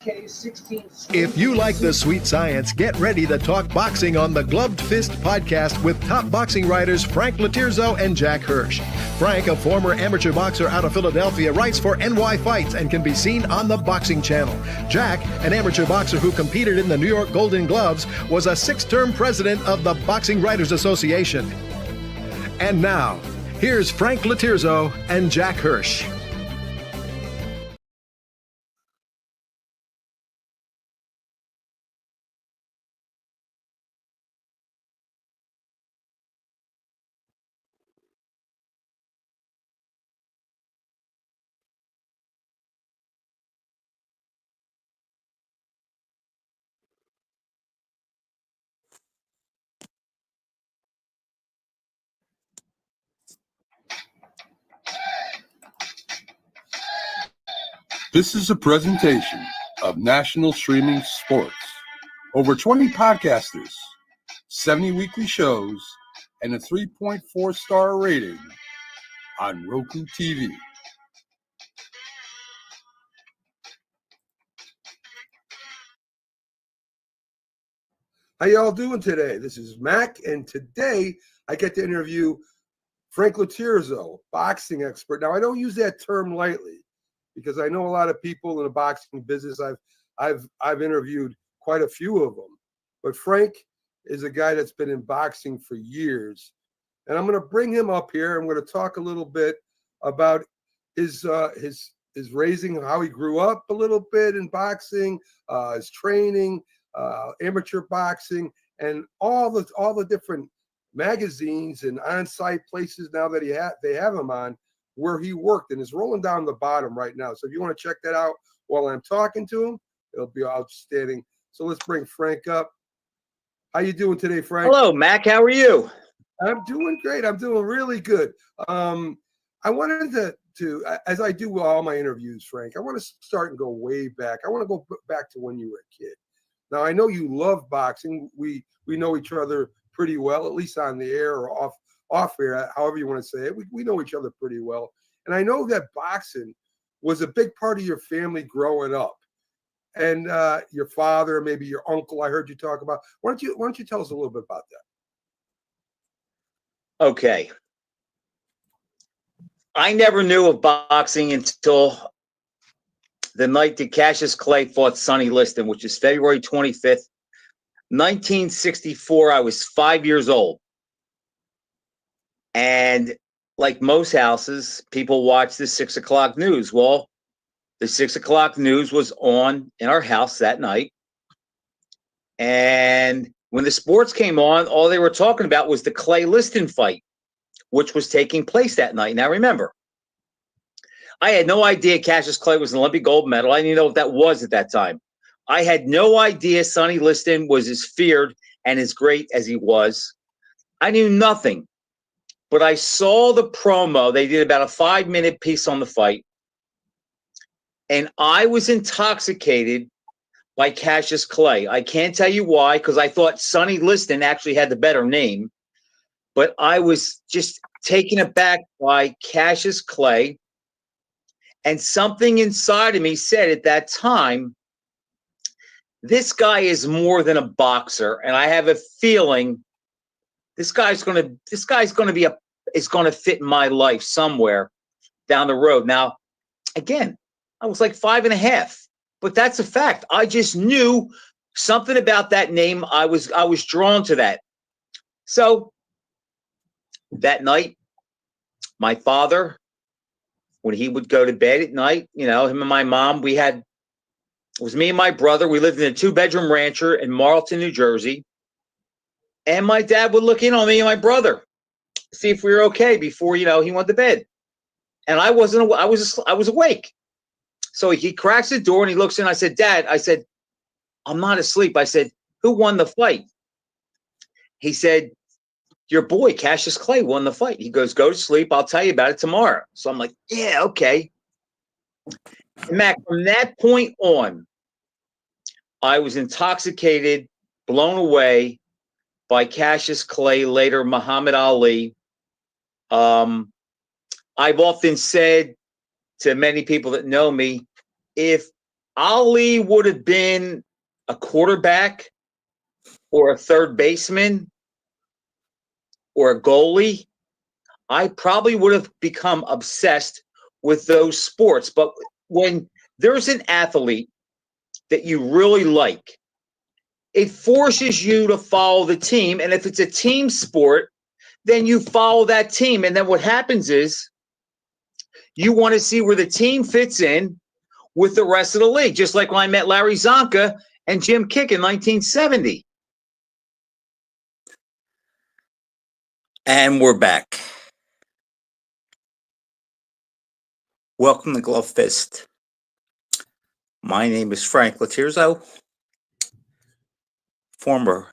If you like the sweet science, get ready to talk boxing on the Gloved Fist podcast with top boxing writers Frank Lotierzo and Jack Hirsch. Frank, a former amateur boxer out of Philadelphia, writes for NY Fights and can be seen on the Boxing Channel. Jack, an amateur boxer who competed in the New York Golden Gloves, was a 6-term president of the Boxing Writers Association. And now, here's Frank Lotierzo and Jack Hirsch. This is a presentation of National Streaming Sports. Over 20 podcasters, 70 weekly shows, and a 3.4-star rating on Roku TV. How y'all doing today? This is Mac, and today I get to interview Frank Lotierzo, boxing expert. Now, I don't use that term lightly because I know a lot of people in the boxing business. I've interviewed quite a few of them, but Frank is a guy that's been in boxing for years, and I'm going to bring him up here. I'm going to talk a little bit about his raising, how he grew up a little bit in boxing, his training, amateur boxing, and all the different magazines and on-site places now that they have him on where he worked, and it's rolling down the bottom right now. So if you want to check that out while I'm talking to him, it'll be outstanding. So let's bring Frank up. How you doing today, Frank? Hello, Mac. How are you? I'm doing great. I'm doing really good. I wanted to, as I do with all my interviews, Frank, I want to start and go way back. I want to go back to when you were a kid. Now, I know you love boxing. We know each other pretty well, at least on the air or off air, however you want to say it. We know each other pretty well. And I know that boxing was a big part of your family growing up. And your father, maybe your uncle, I heard you talk about. Why don't you tell us a little bit about that? Okay. I never knew of boxing until the night that Cassius Clay fought Sonny Liston, which is February 25th, 1964. I was 5 years old. And like most houses, people watch the 6 o'clock news. Well, the 6 o'clock news was on in our house that night. And when the sports came on, all they were talking about was the Clay Liston fight, which was taking place that night. Now, remember, I had no idea Cassius Clay was an Olympic gold medal. I didn't even know what that was at that time. I had no idea Sonny Liston was as feared and as great as he was. I knew nothing. But I saw the promo. They did about a 5-minute piece on the fight. And I was intoxicated by Cassius Clay. I can't tell you why, because I thought Sonny Liston actually had the better name. But I was just taken aback by Cassius Clay. And something inside of me said at that time, this guy is more than a boxer. And I have a feeling this guy's going to fit my life somewhere down the road. Now, again, I was like 5.5, but that's a fact. I just knew something about that name. I was drawn to that. So that night, my father, when he would go to bed at night, him and my mom, it was me and my brother. We lived in a 2-bedroom rancher in Marlton, New Jersey. And my dad would look in on me and my brother, see if we were okay before, he went to bed. And I was awake. So he cracks the door and he looks in. I said, Dad, I'm not asleep. I said, who won the fight? He said, your boy, Cassius Clay, won the fight. He goes, go to sleep. I'll tell you about it tomorrow. So I'm like, yeah, okay. And Mac, from that point on, I was intoxicated, blown away by Cassius Clay, later Muhammad Ali. I've often said to many people that know me, if Ali would have been a quarterback or a third baseman or a goalie, I probably would have become obsessed with those sports. But when there's an athlete that you really like, it forces you to follow the team. And if it's a team sport, then you follow that team. And then what happens is you want to see where the team fits in with the rest of the league, just like when I met Larry Zonka and Jim Kick in 1970. And we're back. Welcome to Glove Fist. My name is Frank Lotierzo, former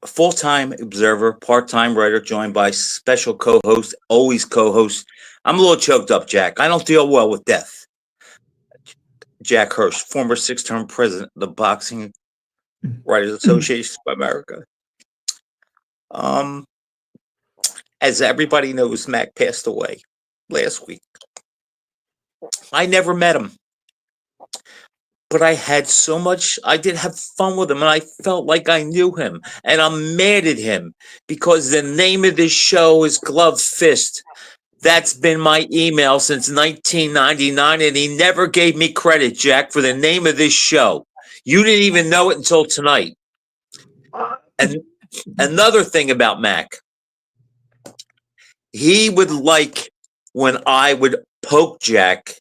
full-time observer, part-time writer, joined by special co-host, always co-host. I'm a little choked up, Jack. I don't deal well with death. Jack Hirsch, former 6-term president of the Boxing Writers Association of America. As everybody knows, Mac passed away last week. I never met him, but I had so much, I did have fun with him, and I felt like I knew him, and I'm mad at him because the name of this show is Glove Fist. That's been my email since 1999, and he never gave me credit, Jack, for the name of this show. You didn't even know it until tonight. And another thing about Mac, he would like when I would poke Jack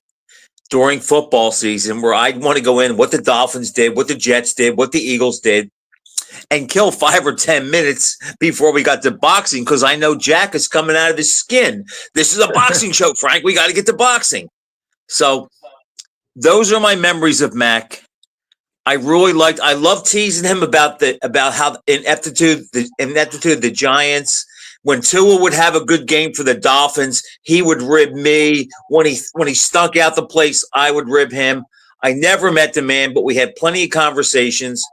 during football season, where I'd want to go in what the Dolphins did, what the Jets did, what the Eagles did, and kill 5 or 10 minutes before we got to boxing, because I know Jack is coming out of his skin. This is a boxing show, Frank. We got to get to boxing. So those are my memories of Mac. I love teasing him about how ineptitude the Giants. When Tua would have a good game for the Dolphins, he would rib me. When he stunk out the place, I would rib him. I never met the man, but we had plenty of conversations.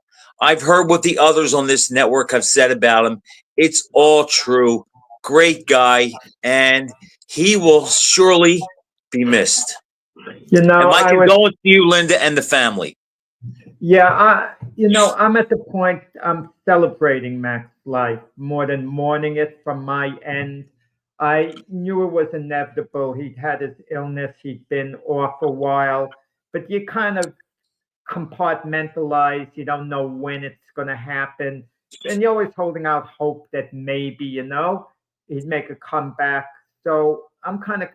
I've heard what the others on this network have said about him. It's all true. Great guy, and he will surely be missed. You know, and my condolences to you, Linda, and the family. Yeah, I'm at the point I'm celebrating Mac's life more than mourning it from my end. I knew it was inevitable. He'd had his illness. He'd been off a while, but you kind of compartmentalize. You don't know when it's going to happen. And you're always holding out hope that maybe, he'd make a comeback. So I'm kind of,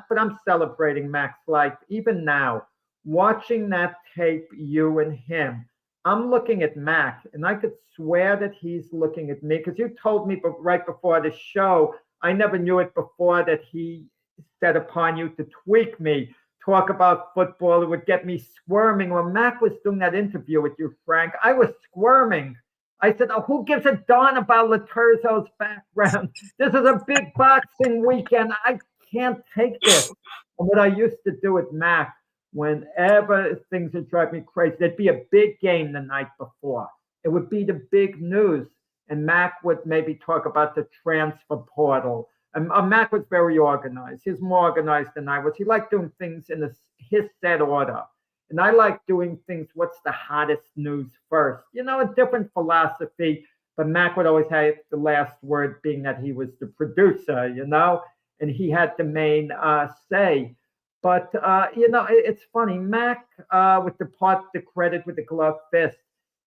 but I'm celebrating Mac's life. Even now, watching that tape, you and him, I'm looking at Mac, and I could swear that he's looking at me, because you told me right before the show, I never knew it before, that he set upon you to tweak me, talk about football. It would get me squirming. When Mac was doing that interview with you, Frank, I was squirming. I said, who gives a darn about Lotierzo's background? This is a big boxing weekend. I can't take this. And what I used to do with Mac, whenever things would drive me crazy, there'd be a big game the night before. It would be the big news. And Mac would maybe talk about the transfer portal. And Mac was very organized. He was more organized than I was. He liked doing things in his set order. And I like doing things, what's the hottest news first? A different philosophy. But Mac would always have the last word, being that he was the producer, and he had the main say. But, it's funny. Mac with the credit with the Glove Fist.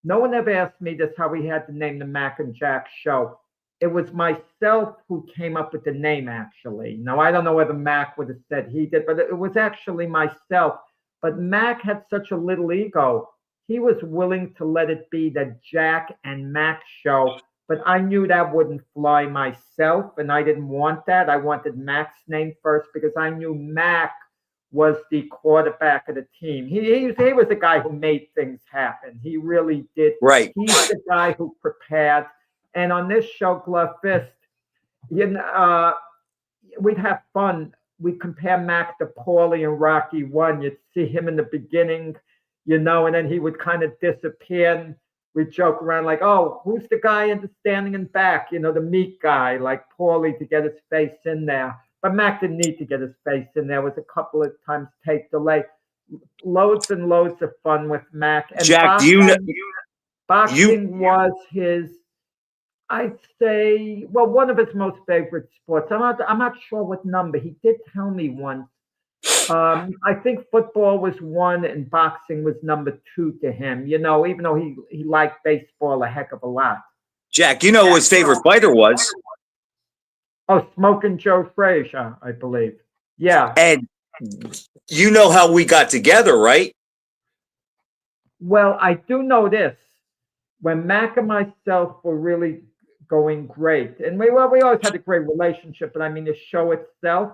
No one ever asked me this, how we had to name the Mac and Jack show. It was myself who came up with the name, actually. Now, I don't know whether Mac would have said he did, but it was actually myself. But Mac had such a little ego. He was willing to let it be the Jack and Mac show. But I knew that wouldn't fly myself, and I didn't want that. I wanted Mac's name first, because I knew Mac was the quarterback of the team. He was the guy who made things happen. He really did. Right. He's the guy who prepared. And on this show, Glove Fist, we'd have fun. We'd compare Mac to Paulie in Rocky 1. You'd see him in the beginning, and then he would kind of disappear. And we'd joke around like, oh, who's the guy standing in back? The meat guy, like Paulie, to get his face in there. But Mac didn't need to get his face in. There was a couple of times tape delay. loads and loads of fun with Mac. And Jack, do you know boxing was his, I'd say, well, one of his most favorite sports. I'm not sure what number. He did tell me once. I think football was one and boxing was number two to him, you know, even though he liked baseball a heck of a lot. Jack, you know who his favorite fighter was? Oh, Smoking Joe Frazier, I believe. Yeah. And you know how we got together, right? Well, I do know this. When Mac and myself were really going great, and we always had a great relationship, but I mean, the show itself,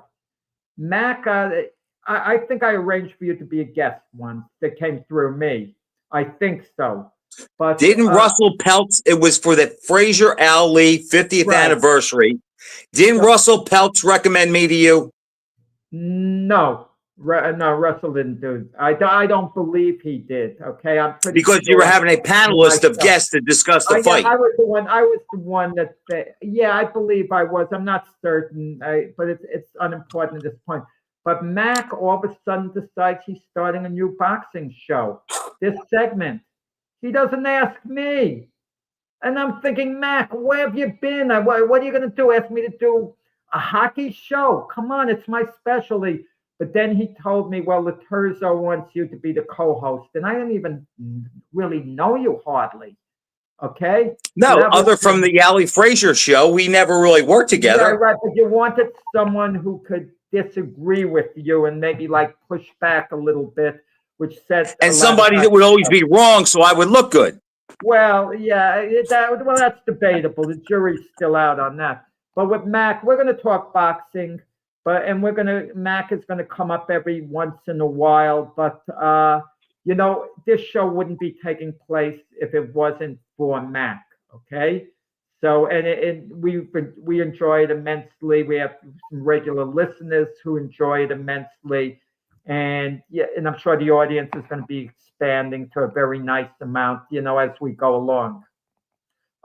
Mac, I think I arranged for you to be a guest once that came through me. I think so. But Didn't Russell Peltz, it was for the Frazier Ali 50th Right. anniversary. Didn't So- Russell Peltz recommend me to you? No, no, Russell didn't do it. I don't believe he did. Okay, I'm pretty Because you sure were having a panelist of myself. guests to discuss the fight. I was the one. I was the one that. Yeah, I believe I was. I'm not certain, but it's unimportant at this point. But Mac all of a sudden decides he's starting a new boxing show. This segment, he doesn't ask me, and I'm thinking, Mac, where have you been? What are you going to do? Ask me to do a hockey show? Come on, it's my specialty. But then he told me, well, Lotierzo wants you to be the co-host, and I didn't even really know you hardly. Okay. No, That was other from the Ali Frazier show, we never really worked Yeah, together. right. But you wanted someone who could disagree with you and maybe like push back a little bit, which said And somebody that would always be wrong, so I would look good. Well, yeah, that's debatable. The jury's still out on that. But with Mac, we're going to talk boxing, Mac is going to come up every once in a while. But you know, this show wouldn't be taking place if it wasn't for Mac. Okay. So, we enjoy it immensely. We have some regular listeners who enjoy it immensely. And yeah, and I'm sure the audience is going to be expanding to a very nice amount, you know, as we go along.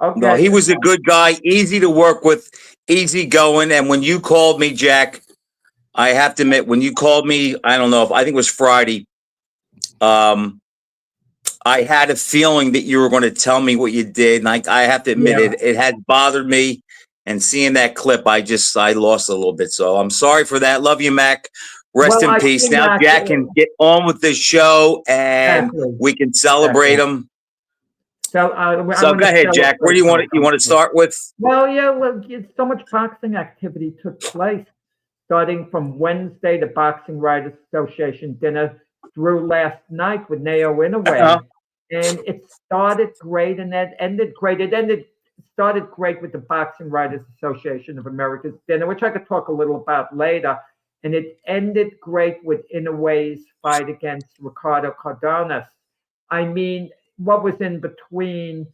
Okay. No, he was a good guy, easy to work with, easy going. And when you called me, Jack, I have to admit, when you called me, I don't know, I think it was Friday. I had a feeling that you were going to tell me what you did. And I have to admit, it had bothered me. And seeing that clip, I lost a little bit. So I'm sorry for that. Love you, Mac. Rest in peace. Now Jack can get on with the show and we can celebrate him. So, go ahead, Jack. Where do you want to start with? Well, yeah, so much boxing activity took place, starting from Wednesday, the Boxing Writers Association dinner, through last night with Nao Inoue. And it started great and it ended great. It started great with the Boxing Writers Association of America's dinner, which I could talk a little about later. And it ended great with Inoue's fight against Ricardo Cardenas. I mean, what was in between,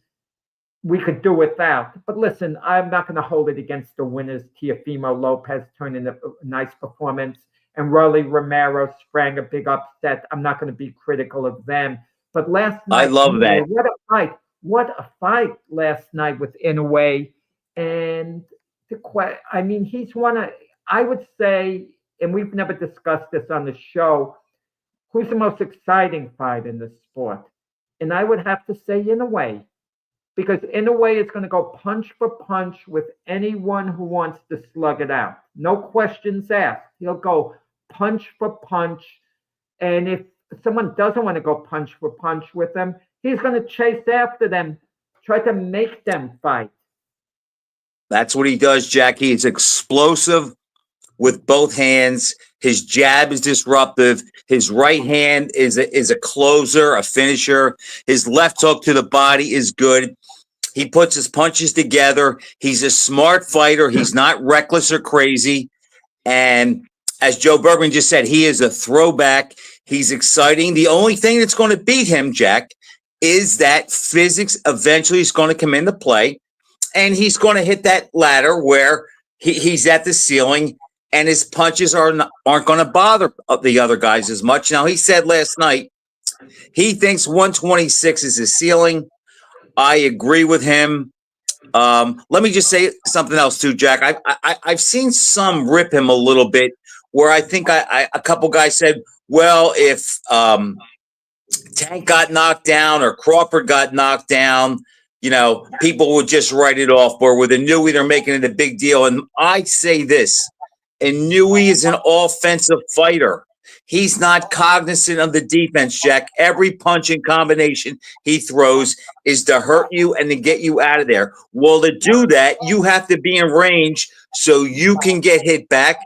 we could do without. But listen, I'm not going to hold it against the winners. Teofimo Lopez turned in a nice performance, and Rolly Romero sprang a big upset. I'm not going to be critical of them. But last night, I love that. What a fight. What a fight last night with Inoue. And I mean, he's one of, I would say, and we've never discussed this on the show, who's the most exciting fight in the sport? And I would have to say Inoue, because Inoue is going to go punch for punch with anyone who wants to slug it out. No questions asked. He'll go punch for punch. And if someone doesn't want to go punch for punch with them, he's going to chase after them, try to make them fight. That's what he does, Jack. He's explosive with both hands. His jab is disruptive. His right hand is a closer, a finisher. His left hook to the body is good. He puts his punches together. He's a smart fighter. He's not reckless or crazy. And as Joe Bergman just said, he is a throwback. He's exciting. The only thing that's going to beat him, Jack, is that physics eventually is going to come into play. And he's going to hit that ladder where he's at the ceiling and his punches aren't going to bother the other guys as much. Now, he said last night he thinks 126 is his ceiling. I agree with him. Let me just say something else too, Jack. I've seen some rip him a little bit, where I think a couple guys said, well, if Tank got knocked down or Crawford got knocked down, people would just write it off. Or with Inouye, they're making it a big deal. And I say this, Inouye is an offensive fighter. He's not cognizant of the defense, Jack. Every punch and combination he throws is to hurt you and to get you out of there. Well, to do that, you have to be in range so you can get hit back.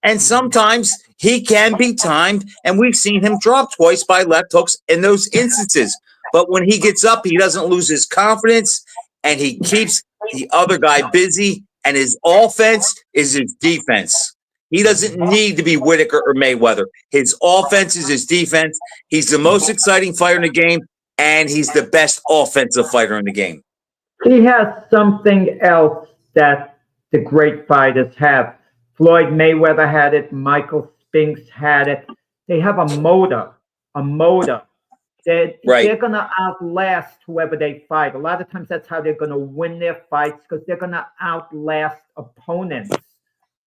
And sometimes he can be timed, and we've seen him drop twice by left hooks in those instances. But when he gets up, he doesn't lose his confidence, and he keeps the other guy busy, and his offense is his defense. He doesn't need to be Whitaker or Mayweather. His offense is his defense. He's the most exciting fighter in the game, and he's the best offensive fighter in the game. He has something else that the great fighters have. Floyd Mayweather had it. Michael Spinks had it. They have a motor. They're going to outlast whoever they fight. A lot of times that's how they're going to win their fights, because they're going to outlast opponents.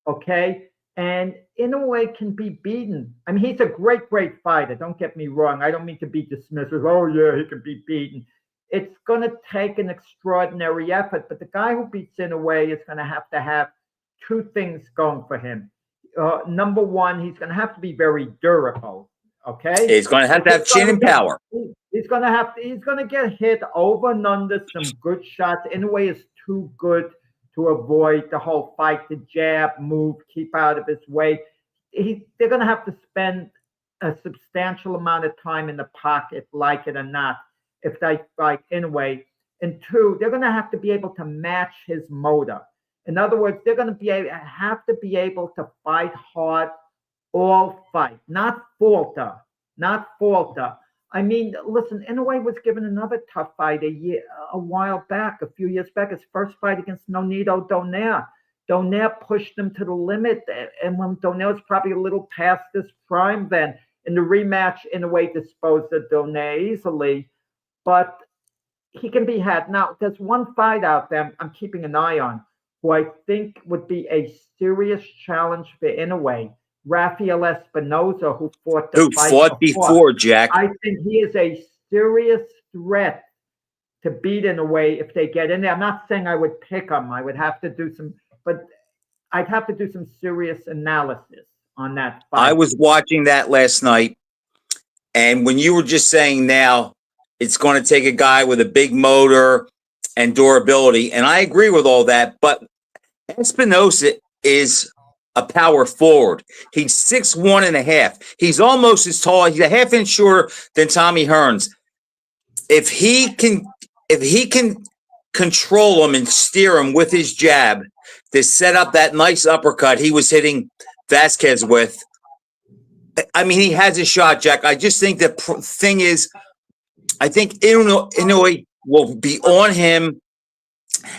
Okay? And Inoue can be beaten. I mean, he's a great, great fighter. Don't get me wrong. I don't mean to be dismissive. Oh, yeah, he can be beaten. It's going to take an extraordinary effort. But the guy who beats Inoue is going to have two things going for him. Number one, he's going to have to be very durable. Okay, he's going to have chin and power. He's going to get hit over and under some good shots. Inoue is too good to avoid the whole fight, the jab, move, keep out of his way. They're going to have to spend a substantial amount of time in the pocket, like it or not, if they fight Inoue. And two, they're going to have to be able to match his motor. In other words, they're going to have to be able to fight hard all fight, not falter. I mean, listen, Inoue was given another tough fight a few years back, his first fight against Nonito Donaire. Donaire pushed him to the limit, and when Donaire was probably a little past his prime then, in the rematch, Inoue disposed of Donaire easily, but he can be had. Now, there's one fight out there I'm keeping an eye on, who I think would be a serious challenge for Inoue. Rafael Espinoza, who fought before, Jack. I think he is a serious threat to beat Inoue if they get in there. I'm not saying I would pick him. I'd have to do some serious analysis on that fight. I was watching that last night, and when you were just saying now, it's going to take a guy with a big motor and durability, and I agree with all that, but Espinoza is a power forward. He's 6'1.5". He's almost as tall. He's a half inch shorter than Tommy Hearns. If he can control him and steer him with his jab to set up that nice uppercut he was hitting Vasquez with, I mean, he has a shot, Jack. I just think the thing is, I think Inoue will be on him,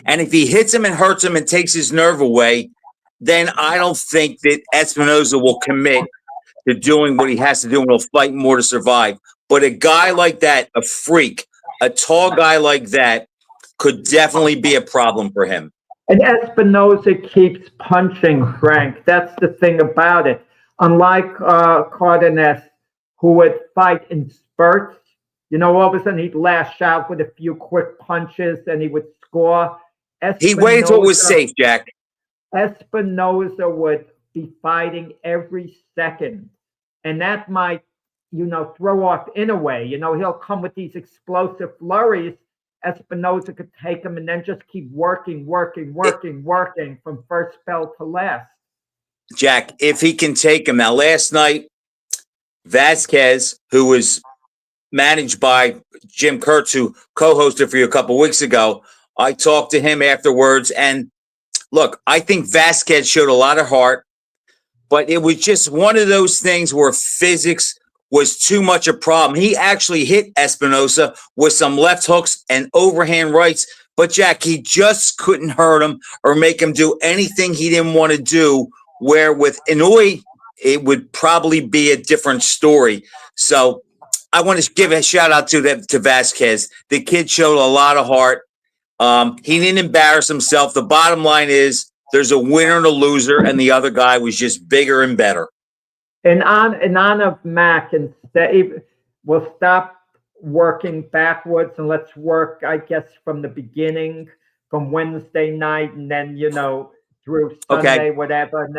and if he hits him and hurts him and takes his nerve away, then I don't think that Espinoza will commit to doing what he has to do, and he'll fight more to survive. But a guy like that, a freak, a tall guy like that, could definitely be a problem for him. And Espinoza keeps punching, Frank. That's the thing about it. Unlike Cardenas, who would fight in spurts, all of a sudden he'd lash out with a few quick punches and he would score. He waited until it was safe, Jack. Espinoza would be fighting every second, and that might, throw off Inoue. He'll come with these explosive flurries. Espinoza could take him and then just keep working from first bell to last. Jack, if he can take him. Now, last night, Vasquez, who was managed by Jim Kurtz, who co-hosted for you a couple weeks ago, I talked to him afterwards, and look, I think Vasquez showed a lot of heart, but it was just one of those things where physics was too much a problem. He actually hit Espinoza with some left hooks and overhand rights, but Jack, he just couldn't hurt him or make him do anything he didn't want to do, where with Inoue, it would probably be a different story. So I want to give a shout out to Vasquez. The kid showed a lot of heart. He didn't embarrass himself. The bottom line is there's a winner and a loser, and the other guy was just bigger and better. in honor of Mac, and we'll stop working backwards and let's work, I guess, from the beginning, from Wednesday night, and then through Sunday, whatever, and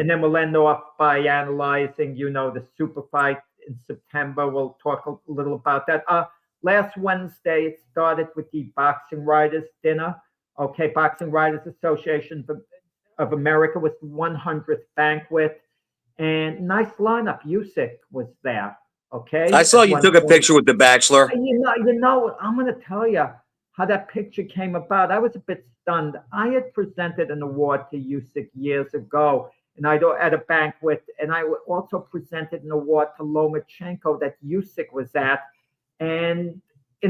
then we'll end off by analyzing, the super fight in September. We'll talk a little about that. Last Wednesday, it started with the Boxing Writers Dinner. Okay, Boxing Writers Association of America was the 100th banquet, and nice lineup. Usyk was there. Okay, I saw you took a picture with The Bachelor. I'm going to tell you how that picture came about. I was a bit stunned. I had presented an award to Usyk years ago, and at a banquet, and I also presented an award to Lomachenko that Usyk was at, and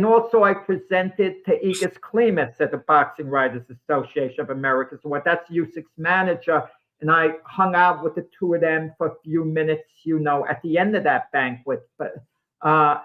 also I presented to Igor Klimas at the Boxing Writers Association of America's award. That's Usyk's manager, and I hung out with the two of them for a few minutes, at the end of that banquet,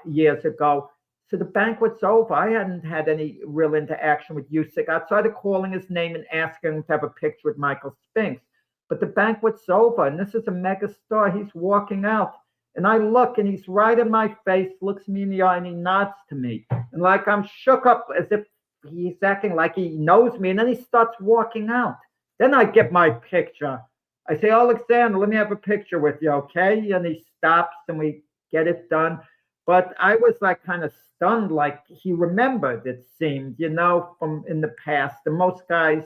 years ago. So the banquet's over. I hadn't had any real interaction with Usyk outside of calling his name and asking him to have a picture with Michael Spinks. But the banquet's over, and this is a mega star. He's walking out, and I look, and he's right in my face, looks me in the eye, and he nods to me. And like I'm shook up as if he's acting like he knows me, and then he starts walking out. Then I get my picture. I say, Alexander, let me have a picture with you, okay? And he stops, and we get it done. But I was like kind of stunned, like he remembered, it seemed, from in the past. And most guys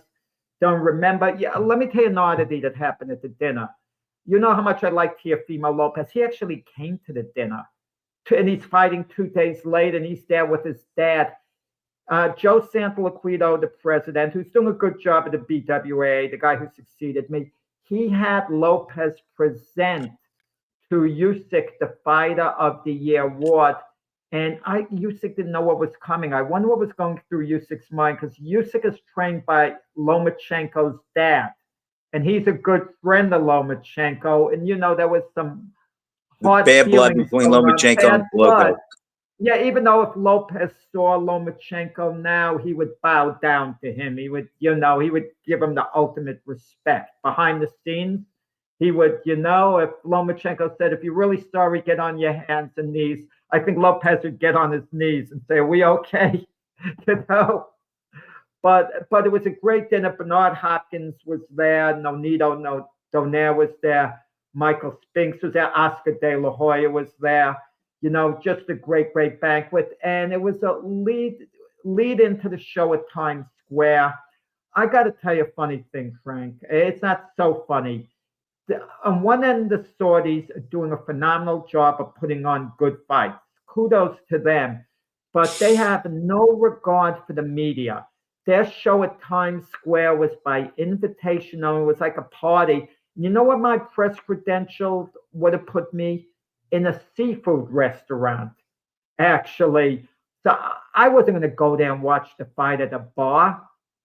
don't remember. Yeah, let me tell you an oddity that happened at the dinner. You know how much I like Teofimo Lopez. He actually came to the dinner, and he's fighting 2 days later, and he's there with his dad. Joe Santoliquito, the president, who's doing a good job at the BWA, the guy who succeeded me, he had Lopez present to Usyk the Fighter of the Year award. And Usyk didn't know what was coming. I wonder what was going through Usyk's mind, because Usyk is trained by Lomachenko's dad. And he's a good friend of Lomachenko. And, there was some hard bad blood between Lomachenko and Loco. Yeah, even though if Lopez saw Lomachenko now, he would bow down to him. He would, he would give him the ultimate respect. Behind the scenes, he would, if Lomachenko said, if you're really sorry, get on your hands and knees, I think Lopez would get on his knees and say, are we okay? But it was a great dinner. Bernard Hopkins was there. Nonito Donaire was there. Michael Spinks was there. Oscar De La Hoya was there. Just a great, great banquet. And it was a lead into the show at Times Square. I got to tell you a funny thing, Frank. It's not so funny. On one end, the Saudis are doing a phenomenal job of putting on good fights. Kudos to them. But they have no regard for the media. Their show at Times Square was by invitation only. It was like a party. You know what my press credentials would have put me? In a seafood restaurant, actually. So I wasn't going to go there and watch the fight at a bar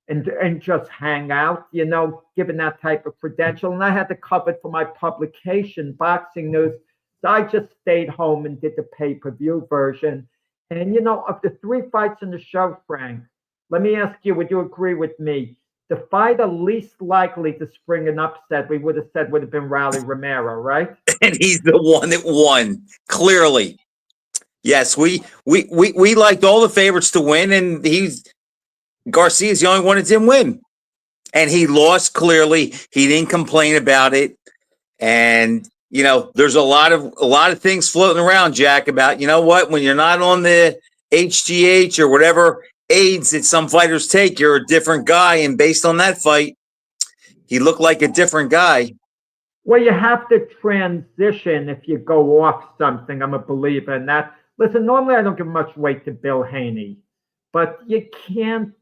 and just hang out, given that type of credential. And I had to cover it for my publication, Boxing News. So I just stayed home and did the pay-per-view version. And, of the 3 fights in the show, Frank, let me ask you, would you agree with me? The fighter least likely to spring an upset, we would have said, would have been Rowley Romero, right? And he's the one that won, clearly. Yes, we liked all the favorites to win, and Garcia's the only one that didn't win. And he lost clearly. He didn't complain about it. And, there's a lot of things floating around, Jack, about, when you're not on the HGH or whatever aids that some fighters take, you're a different guy. And based on that fight, he looked like a different guy. Well, you have to transition if you go off something. I'm a believer in that. Listen, normally I don't give much weight to Bill Haney, but you can't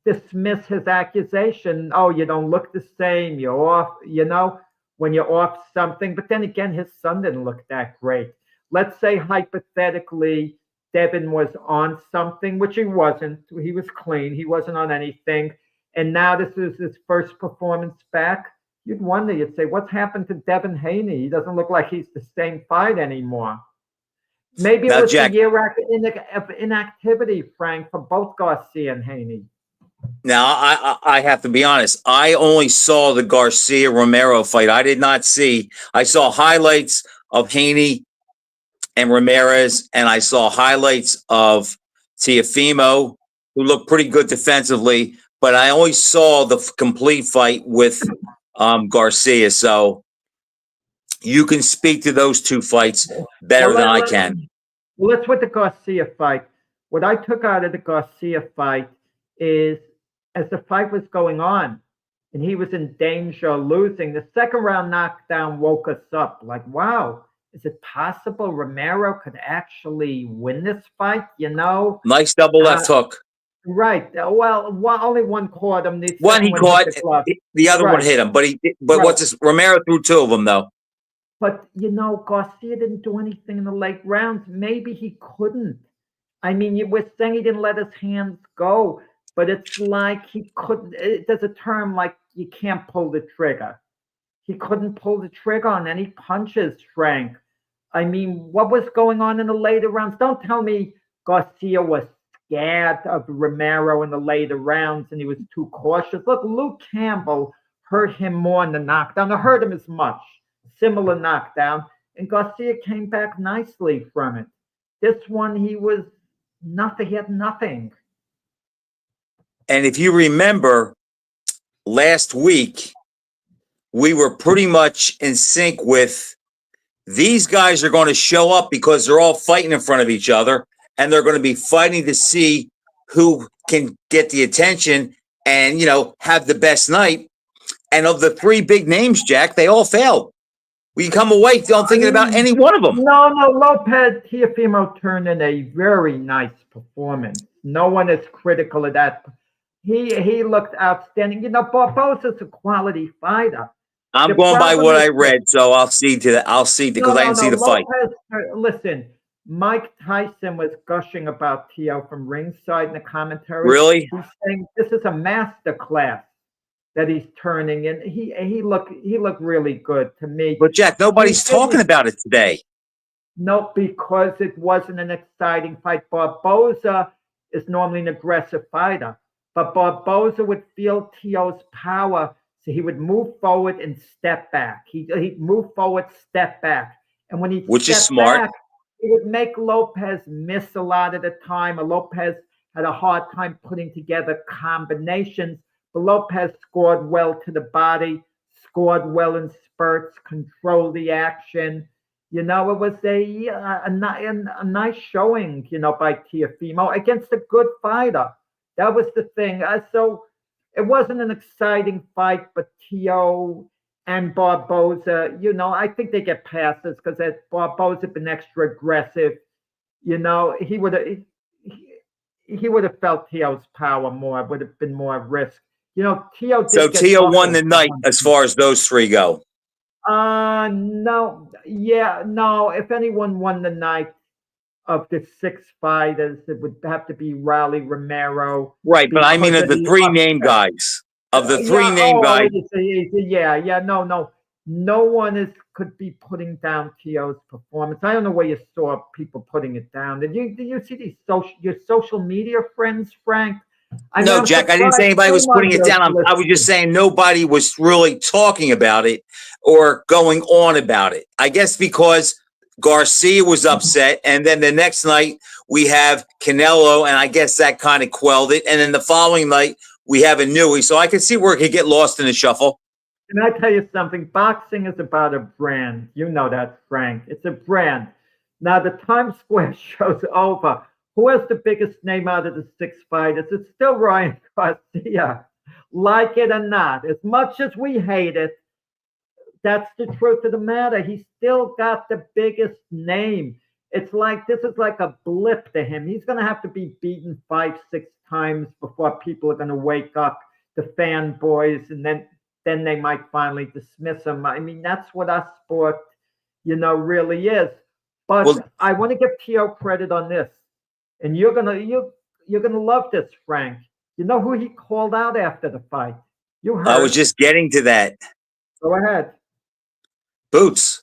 dismiss his accusation. Oh, you don't look the same. You're off, when you're off something. But then again, his son didn't look that great. Let's say hypothetically, Devin was on something, which he wasn't. He was clean. He wasn't on anything. And now this is his first performance back. You'd wonder, you'd say, what's happened to Devin Haney? He doesn't look like he's the same fight anymore. Maybe it was a year of inactivity, Frank, for both Garcia and Haney. Now, I have to be honest. I only saw the Garcia Romero fight. I did not see. I saw highlights of Haney and Ramirez, and I saw highlights of Teofimo, who looked pretty good defensively. But I only saw the complete fight with Garcia. So you can speak to those two fights better Well, than I can. well, let's with the Garcia fight. What I took out of the Garcia fight is as the fight was going on and he was in danger of losing, the second round knockdown woke us up. Like, wow, is it possible Romero could actually win this fight? Nice double left hook. Right. Well, only one caught him. The One he second caught, hit the glove. the other one Right. hit him. But Right. what's this? Romero threw two of them though. But Garcia didn't do anything in the late rounds. Maybe he couldn't. I mean, you were saying he didn't let his hands go, but it's like he couldn't. There's a term like you can't pull the trigger. He couldn't pull the trigger on any punches, Frank. I mean, what was going on in the later rounds? Don't tell me Garcia was scared of Romero in the later rounds and he was too cautious. Look, Luke Campbell hurt him more in the knockdown. It hurt him as much. Similar knockdown. And Garcia came back nicely from it. This one, he was nothing. He had nothing. And if you remember, last week, we were pretty much in sync with these guys are going to show up because they're all fighting in front of each other and they're going to be fighting to see who can get the attention and, have the best night. And of the three big names, Jack, they all failed. We come away thinking about any one of them. No, Lopez Teofimo turned in a very nice performance. No one is critical of that. He looked outstanding. Barbosa's a quality fighter. I'm going by what I read, so I'll see to that. I'll see because I didn't see the fight. Listen, Mike Tyson was gushing about Teo from ringside in the commentary. Really? He's saying this is a master class that he's turning in. He looked really good to me. But Jack, nobody's talking about it today. No, because it wasn't an exciting fight. Barbosa is normally an aggressive fighter, but Barbosa would feel Teo's power. So he would move forward and step back. He'd move forward, step back. And when which is smart, back, it would make Lopez miss a lot of the time. Lopez had a hard time putting together combinations. But Lopez scored well to the body, scored well in spurts, controlled the action. It was a nice showing, by Teofimo against a good fighter. That was the thing. So it wasn't an exciting fight, but Teo and Barbosa, I think they get passes because Barbosa been extra aggressive. He would have felt Teo's power more. Would have been more risk. Teo. So Teo won the night as far as those three go. No. Yeah, no. If anyone won the night of the six fighters, it would have to be Raleigh Romero. Right, but I mean of the three name guys. Of the three name guys. Yeah. No one could be putting down Teo's performance. I don't know where you saw people putting it down. Did you see your social media friends, Frank? No, Jack, I didn't say anybody was putting it down. I was just saying nobody was really talking about it or going on about it. I guess because Garcia was upset, and then the next night we have Canelo, and I guess that kind of quelled it. And then the following night we have a newie, so I can see where it could get lost in the shuffle. Can I tell you something? Boxing is about a brand. You know that, Frank. It's a brand. Now the Times Square show's over. Who has the biggest name out of the six fighters? It's still Ryan Garcia. Like it or not, as much as we hate it, that's the truth of the matter. He's still got the biggest name. This is like a blip to him. He's going to have to be beaten 5-6 times before people are going to wake up, the fanboys, and then they might finally dismiss him. I mean, that's what our sport, really is. But I want to give Teo credit on this. And you're gonna love this, Frank. You know who he called out after the fight? You heard. I was just getting to that. Go ahead. Boots.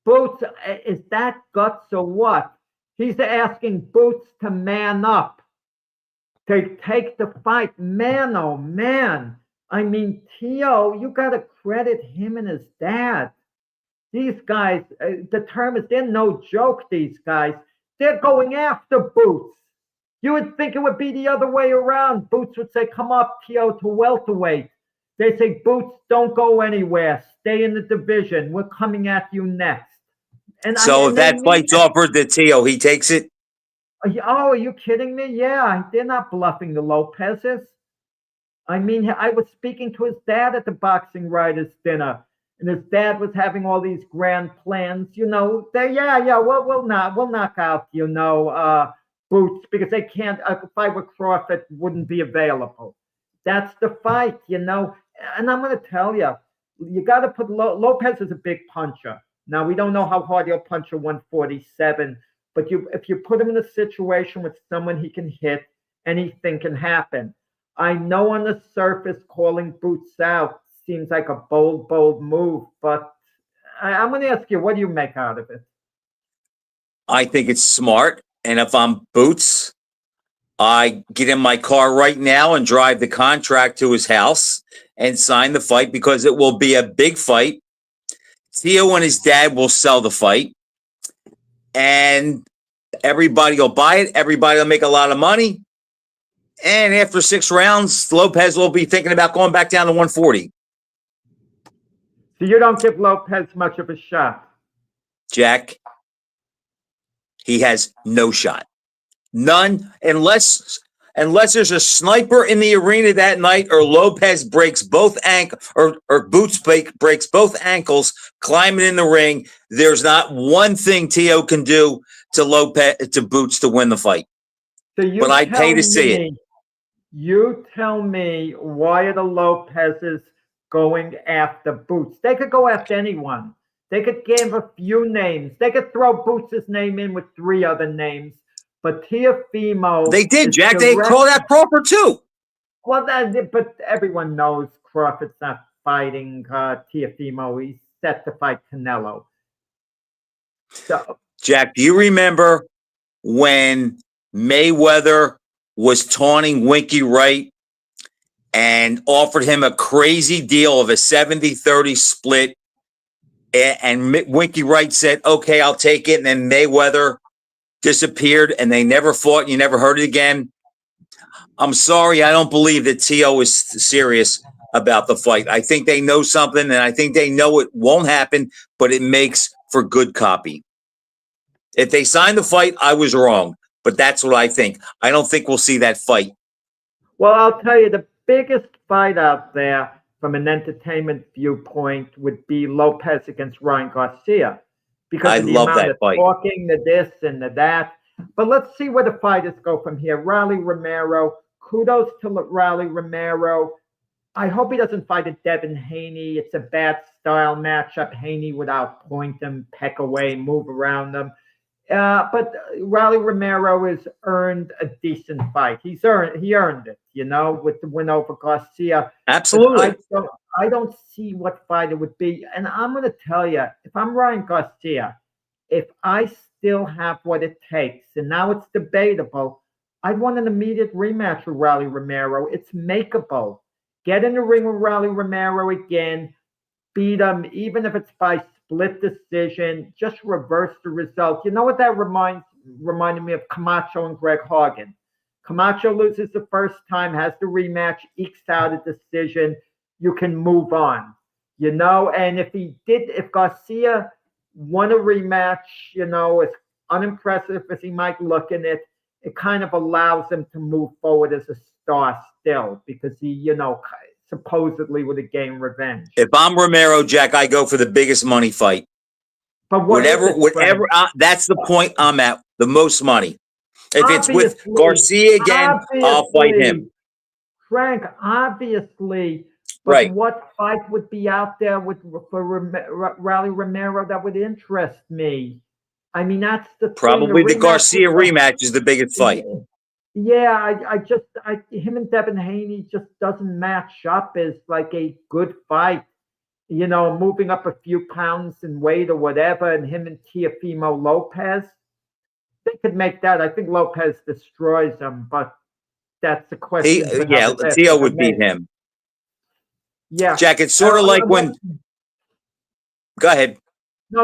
Boots, is that guts or what? He's asking Boots to man up. They take the fight, man. Oh man! I mean, Tio, you got to credit him and his dad. These guys, the term is they're no joke. These guys, they're going after Boots. You would think it would be the other way around. Boots would say, "Come up, Tio, to welterweight." They say, "Boots, don't go anywhere. Stay in the division. We're coming at you next." So if that fight's offered to Tio, he takes it? Oh, are you kidding me? Yeah, they're not bluffing the Lopezes. I mean, I was speaking to his dad at the boxing writers' dinner, and his dad was having all these grand plans. We'll knock out, Boots, because they can't. A fight with Crawford wouldn't be available. That's the fight. And I'm going to tell you, you got to put Lopez is a big puncher. Now we don't know how hard he'll punch a 147, but if you put him in a situation with someone he can hit, anything can happen. I know on the surface calling Boots out seems like a bold move, but I'm going to ask you, what do you make out of it? I think it's smart. And if I'm Boots, I get in my car right now and drive the contract to his house and sign the fight, because it will be a big fight. Theo and his dad will sell the fight, and everybody will buy it. Everybody will make a lot of money. And after 6 rounds, Lopez will be thinking about going back down to 140. So you don't give Lopez much of a shot? Jack, he has no shot. None, unless there's a sniper in the arena that night, or Lopez breaks both ankles, or Boots breaks both ankles climbing in the ring. There's not one thing Tio can do to Boots to win the fight. So but I'd pay to see it. You tell me, why are the Lopezes going after Boots? They could go after anyone. They could give a few names. They could throw Boots' name in with 3 other names. But Teofimo... They did, Jack. They called out Crawford, too. Well, but everyone knows Crawford's not fighting Teofimo. He's set to fight Canelo. So, Jack, do you remember when Mayweather was taunting Winky Wright and offered him a crazy deal of a 70-30 split? And Winky Wright said, "Okay, I'll take it." And then Mayweather disappeared, and they never fought, and you never heard it again. I'm sorry, I don't believe that Tio is serious about the fight. I think they know something, and I think they know it won't happen, but it makes for good copy. If they signed the fight, I was wrong, but that's what I think. I don't think we'll see that fight. Well, I'll tell you, the biggest fight out there from an entertainment viewpoint would be Lopez against Ryan Garcia. Because of the amount of talking, the this and the that. But let's see where the fighters go from here. Raleigh Romero, kudos to Raleigh Romero. I hope he doesn't fight a Devin Haney. It's a bad style matchup. Haney would outpoint him, peck away, move around them. But Raleigh Romero has earned a decent fight. He earned it, with the win over Garcia. Absolutely. I don't see what fight it would be. And I'm going to tell you, if I'm Ryan Garcia, if I still have what it takes, and now it's debatable, I'd want an immediate rematch with Raleigh Romero. It's makeable. Get in the ring with Raleigh Romero again, beat him, even if it's by split decision, just reverse the result. You know what that reminded me of? Camacho and Greg Hargan. Camacho loses the first time, has the rematch, ekes out a decision. You can move on, and if Garcia won a rematch, as unimpressive as he might look in it, it kind of allows him to move forward as a star still, because he, supposedly would have gained revenge. If I'm Romero, Jack, I go for the biggest money fight. But whatever, that's the point I'm at, the most money. If it's with Garcia again, I'll fight him. Frank, obviously. But right. What fight would be out there for Raleigh Romero that would interest me? I mean, that's probably the Garcia rematch is the biggest fight. Yeah, him and Devin Haney just doesn't match up as like a good fight. Moving up a few pounds in weight or whatever, and him and Teofimo Lopez, they could make that. I think Lopez destroys him, but that's the question. for Yeah, another day Theo for would beat me. him. Yeah. Jack, it's sort of like when. Go ahead. No,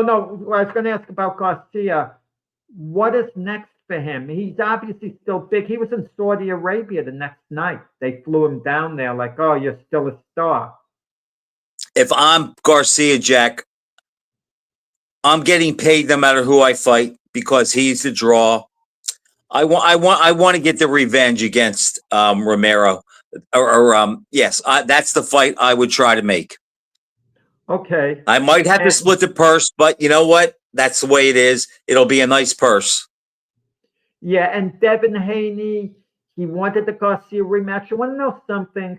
I was going to ask about Garcia. What is next for him? He's obviously still big. He was in Saudi Arabia the next night. They flew him down there like, oh, you're still a star. If I'm Garcia, Jack, I'm getting paid no matter who I fight because he's the draw. I want to get the revenge against Romero, yes, that's the fight I would try to make. Okay. I might have to And- split the purse, but you know what? That's the way it is. It'll be a nice purse. Yeah, and Devin Haney, he wanted the Garcia rematch. You want to know something?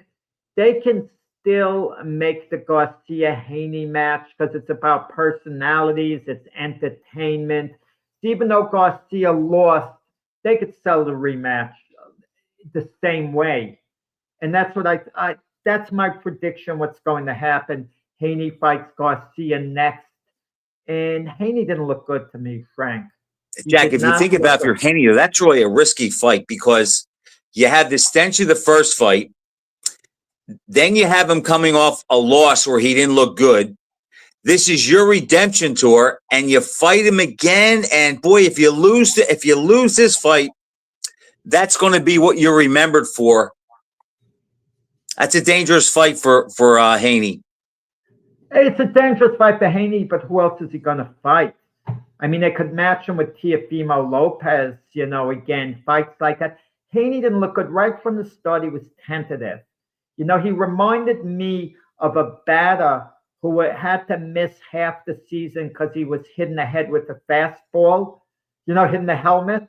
They can still make the Garcia Haney match because it's about personalities, it's entertainment. Even though Garcia lost, they could sell the rematch the same way. And that's what I that's my prediction what's going to happen. Haney fights Garcia next. And Haney didn't look good to me, Frank. He Jack, did if you not think look about good. your Haney, that's really a risky fight because you have the stench of the first fight. Then you have him coming off a loss where he didn't look good. This is your redemption tour, and you fight him again. And boy, if you lose this fight, that's going to be what you're remembered for. That's a dangerous fight for Haney. It's a dangerous fight for Haney, but who else is he going to fight? I mean, they could match him with Teofimo Lopez, again, fights like that. Haney didn't look good right from the start. He was tentative. He reminded me of a batter who had to miss half the season because he was hitting the head with a fastball, hitting the helmet.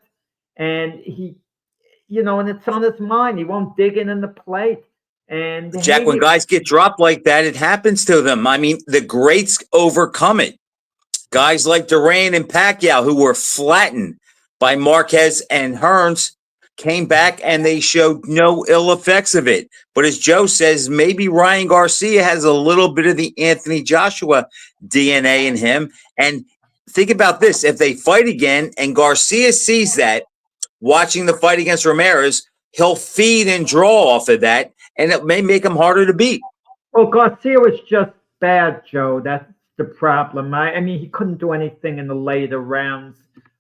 And and it's on his mind. He won't dig in the plate. And Jack, when guys get dropped like that, it happens to them. I mean, the greats overcome it. Guys like Duran and Pacquiao, who were flattened by Marquez and Hearns, came back and they showed no ill effects of it. But as Joe says, maybe Ryan Garcia has a little bit of the Anthony Joshua DNA in him. And think about this. If they fight again and Garcia sees that, watching the fight against Ramirez, he'll feed and draw off of that, and it may make him harder to beat. Well, Garcia was just bad, Joe. That's the problem. I mean, he couldn't do anything in the later rounds.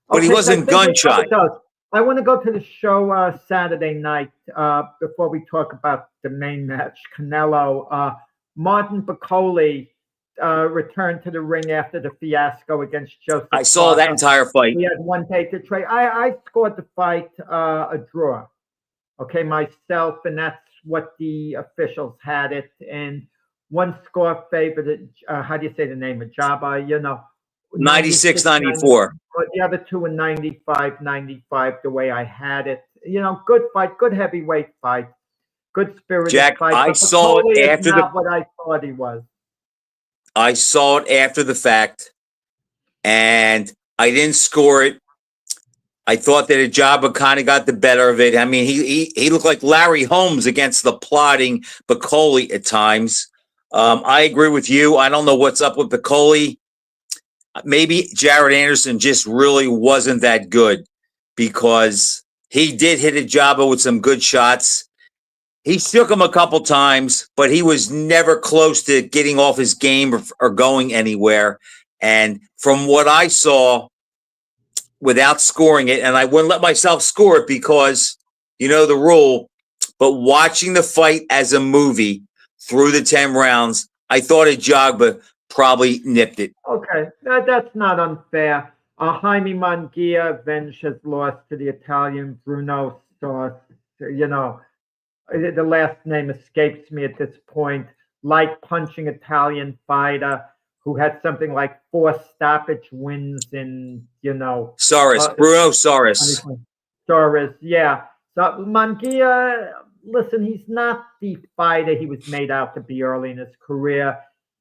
But he wasn't gun-shy. I want to go to the show Saturday night before we talk about the main match, Canelo. Martin Piccoli returned to the ring after the fiasco against Joseph. I saw that entire fight. He had one day to trade. I scored the fight a draw. Okay, myself, and that's what the officials had it. And one score favored, how do you say the name of Jabba? 96-94. But the other two were 95-95, the way I had it. Good fight, good heavyweight fight, good spirited Jack, fight. I saw it after not what I thought he was. I saw it after the fact, and I didn't score it. I thought that Ajaba kind of got the better of it. I mean, he looked like Larry Holmes against the plodding Piccoli at times. I agree with you. I don't know what's up with Piccoli. Maybe Jared Anderson just really wasn't that good because he did hit Ajaba with some good shots. He shook him a couple times, but he was never close to getting off his game or going anywhere. And from what I saw, without scoring it, and I wouldn't let myself score it because the rule, but watching the fight as a movie through the 10 rounds, I thought Ajagba probably nipped it. Okay, that's not unfair. Jaime Munguia avenged his loss to the Italian Bruno Sauce. The last name escapes me at this point. Light punching Italian fighter who had something like 4 stoppage wins in, Bruno Soros. Soros, yeah. So Munguia, listen, he's not the fighter he was made out to be early in his career.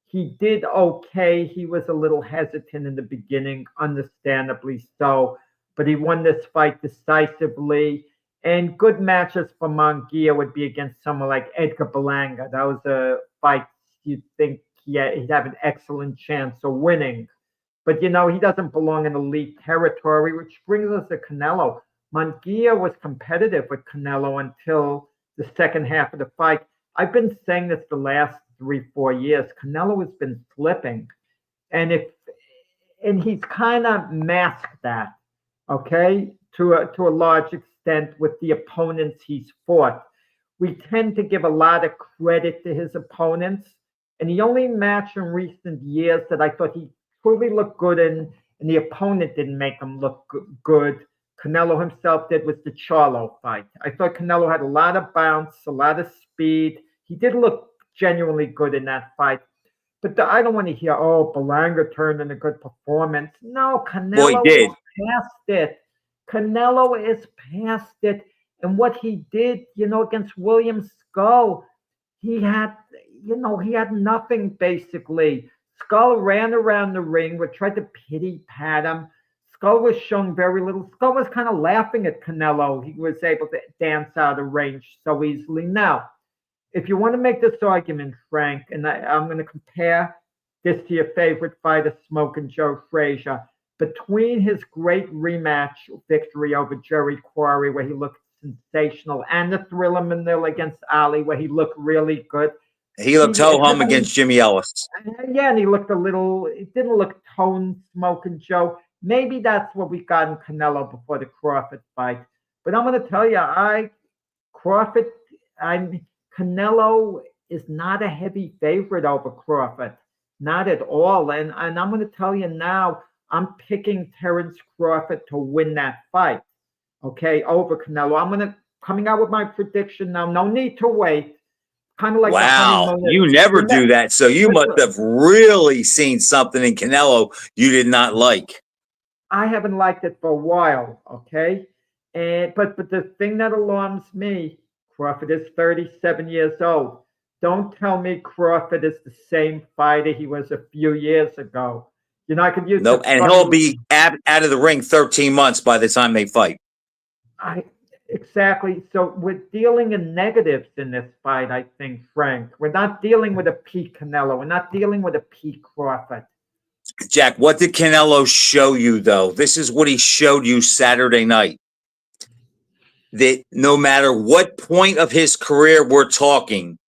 He did okay. He was a little hesitant in the beginning, understandably so, but he won this fight decisively. And good matches for Munguia would be against someone like Edgar Berlanga. That was a fight you'd think he'd have an excellent chance of winning. But, he doesn't belong in elite territory, which brings us to Canelo. Munguia was competitive with Canelo until the second half of the fight. I've been saying this the last 3, 4 years. Canelo has been slipping, and if and he's kind of masked that, okay, to a large extent with the opponents he's fought. We tend to give a lot of credit to his opponents, and the only match in recent years that I thought he truly looked good in, and the opponent didn't make him look good, Canelo himself did, was the Charlo fight. I thought Canelo had a lot of bounce, a lot of speed. He did look genuinely good in that fight. But I don't want to hear, oh, Berlanga turned in a good performance. No, Boy, he Canelo did. is past it. Canelo is past it. And what he did, against William Skull, he had, he had nothing basically. Skull ran around the ring, we tried to pity pat him. Skull was showing very little. Skull was kind of laughing at Canelo. He was able to dance out of range so easily. Now, if you want to make this argument, Frank, and I'm going to compare this to your favorite fighter, Smoking Joe Frazier, between his great rematch victory over Jerry Quarry, where he looked sensational, and the Thriller Manila against Ali, where he looked really good. He looked ho-hum against Jimmy Ellis. Yeah, and he didn't look tone Smoking Joe. Maybe that's what we got in Canelo before the Crawford fight. But I'm going to tell you, Canelo is not a heavy favorite over Crawford. Not at all. And I'm going to tell you now, I'm picking Terence Crawford to win that fight, okay, over Canelo. I'm coming out with my prediction now. No need to wait. Kind of like wow, you never do that. So you must have really seen something in Canelo you did not like. I haven't liked it for a while, okay? But the thing that alarms me, Crawford is 37 years old. Don't tell me Crawford is the same fighter he was a few years ago. I could use nope, and he'll be out of the ring 13 months by the time they fight. Exactly. So we're dealing in negatives in this fight, I think, Frank. We're not dealing with a peak Canelo. We're not dealing with a peak Crawford. Jack, what did Canelo show you, though? This is what he showed you Saturday night. That no matter what point of his career we're talking,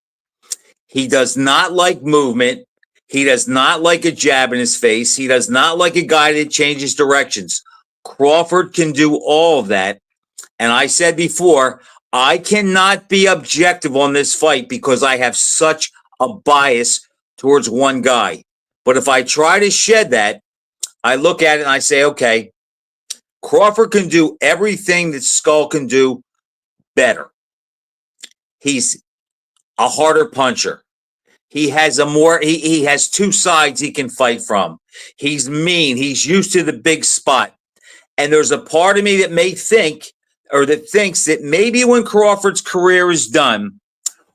he does not like movement. He does not like a jab in his face. He does not like a guy that changes directions. Crawford can do all of that. And I said before, I cannot be objective on this fight because I have such a bias towards one guy. But if I try to shed that, I look at it and I say, okay, Crawford can do everything that Skull can do better. He's a harder puncher. He has he has two sides he can fight from. He's mean. He's used to the big spot. And there's a part of me that may think, or that thinks that maybe when Crawford's career is done,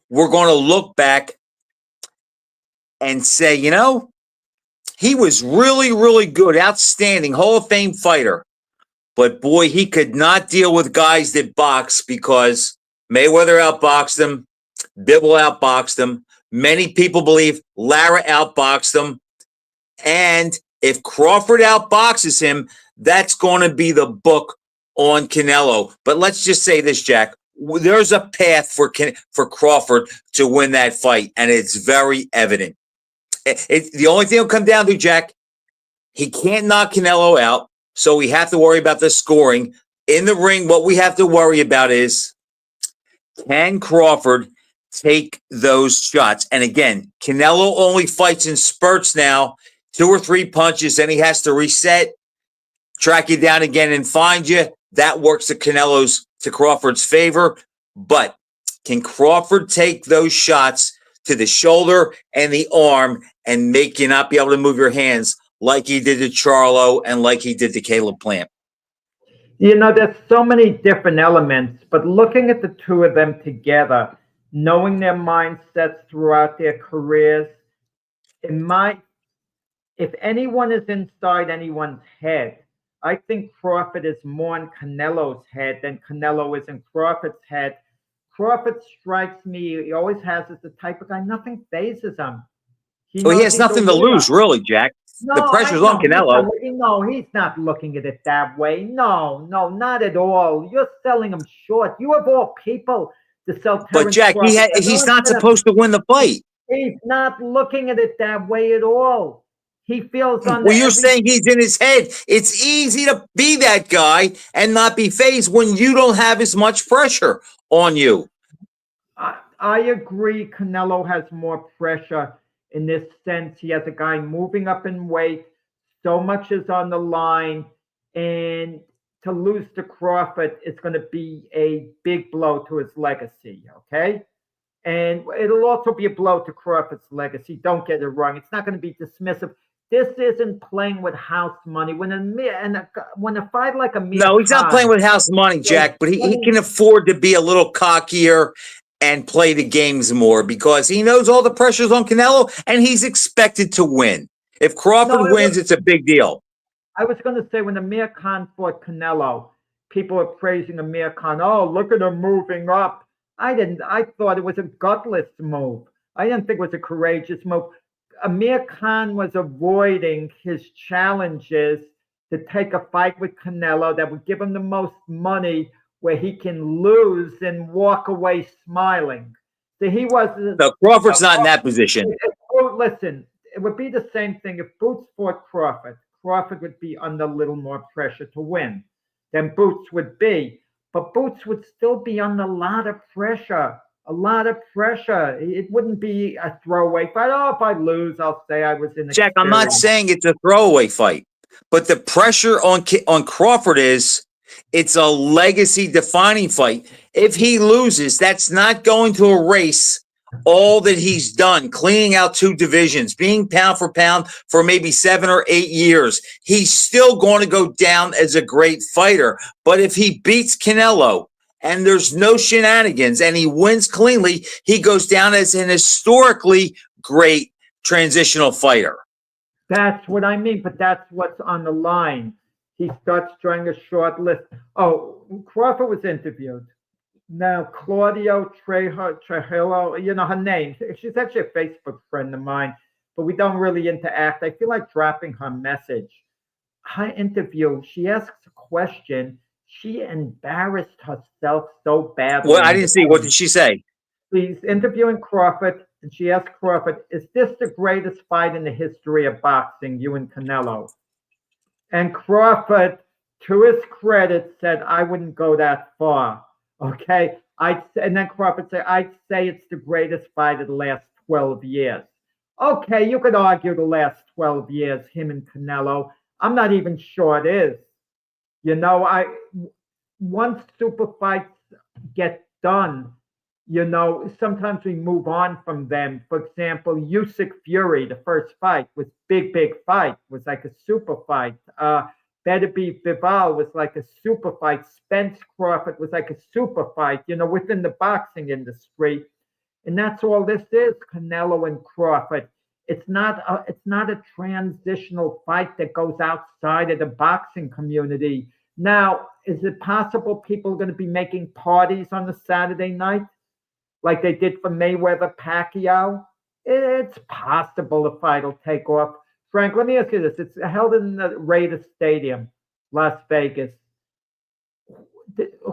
we're going to look back and say, he was really, really good, outstanding, Hall of Fame fighter. But boy, he could not deal with guys that box because Mayweather outboxed him, Bivol outboxed him. Many people believe Lara outboxed him. And if Crawford outboxes him, that's going to be the book on Canelo. But let's just say this, Jack. There's a path for Crawford to win that fight, and it's very evident. The only thing will come down to, Jack, he can't knock Canelo out, so we have to worry about the scoring. In the ring, what we have to worry about is, can Crawford take those shots? And again, Canelo only fights in spurts now, 2 or 3 punches, then he has to reset, track you down again and find you. That works to Crawford's favor. But can Crawford take those shots to the shoulder and the arm and make you not be able to move your hands like he did to Charlo and like he did to Caleb Plant? There's so many different elements, but looking at the two of them together, knowing their mindsets throughout their careers, if anyone is inside anyone's head, I think Crawford is more in Canelo's head than Canelo is in Crawford's head. Crawford strikes me, he always has, as the type of guy, nothing phases him. Well, he knows has he's a nothing to winner. lose, really, Jack. No, The pressure's on Canelo. No, he's not looking at it that way. No, not at all. You're selling him short. You of all people to sell But Terrence Jack, Crawford. he's not supposed to win the fight. He's not looking at it that way at all. He feels on Well, you're saying he's in his head. It's easy to be that guy and not be phased when you don't have as much pressure on you. I agree. Canelo has more pressure in this sense. He has a guy moving up in weight. So much is on the line. And to lose to Crawford is going to be a big blow to his legacy. Okay. And it'll also be a blow to Crawford's legacy. Don't get it wrong. It's not going to be dismissive. This isn't playing with house money. When a fight like Amir No, he's not Khan, playing with house money, Jack, but he can afford to be a little cockier and play the games more because he knows all the pressure's on Canelo and he's expected to win. If Crawford wins, it's a big deal. I was going to say when Amir Khan fought Canelo, people are praising Amir Khan. Oh, look at him moving up. I thought it was a gutless move. I didn't think it was a courageous move. Amir Khan was avoiding his challenges to take a fight with Canelo that would give him the most money where he can lose and walk away smiling. So he was. No, Crawford's not in that position. Listen, it would be the same thing if Boots fought Crawford. Crawford would be under a little more pressure to win than Boots would be. But Boots would still be under a lot of pressure. It wouldn't be a throwaway fight. Oh, if I lose, I'll say I was in. Jack, I'm not saying it's a throwaway fight, but the pressure on Crawford is it's a legacy-defining fight. If he loses, that's not going to erase all that he's done, cleaning out 2 divisions, being pound for pound for maybe 7 or 8 years. He's still going to go down as a great fighter. But if he beats Canelo and there's no shenanigans and he wins cleanly, he goes down as an historically great transitional fighter. That's what I mean, but that's what's on the line. He starts drawing a short list. Oh, Crawford was interviewed. Now, Claudio Trujillo, you know her name. She's actually a Facebook friend of mine, but we don't really interact. I feel like dropping her message. Her interview, she asks a question. She embarrassed herself so badly. Well, I didn't see. What did she say? She's interviewing Crawford, and she asked Crawford, is this the greatest fight in the history of boxing, you and Canelo? And Crawford, to his credit, said, I wouldn't go that far. Okay. And then Crawford said, I'd say it's the greatest fight of the last 12 years. Okay, you could argue the last 12 years, him and Canelo. I'm not even sure it is. You know, once super fights get done, you know, sometimes we move on from them. For example, Usyk Fury, the first fight was big fight, was like a super fight. Beterbiev Bivol was like a super fight. Spence Crawford was like a super fight, you know, within the boxing industry. And that's all this is, Canelo and Crawford. It's not a transitional fight that goes outside of the boxing community. Now, is it possible people are going to be making parties on the Saturday night like they did for Mayweather Pacquiao? It's possible the fight will take off. Frank, let me ask you this. It's held in the Raiders Stadium, Las Vegas.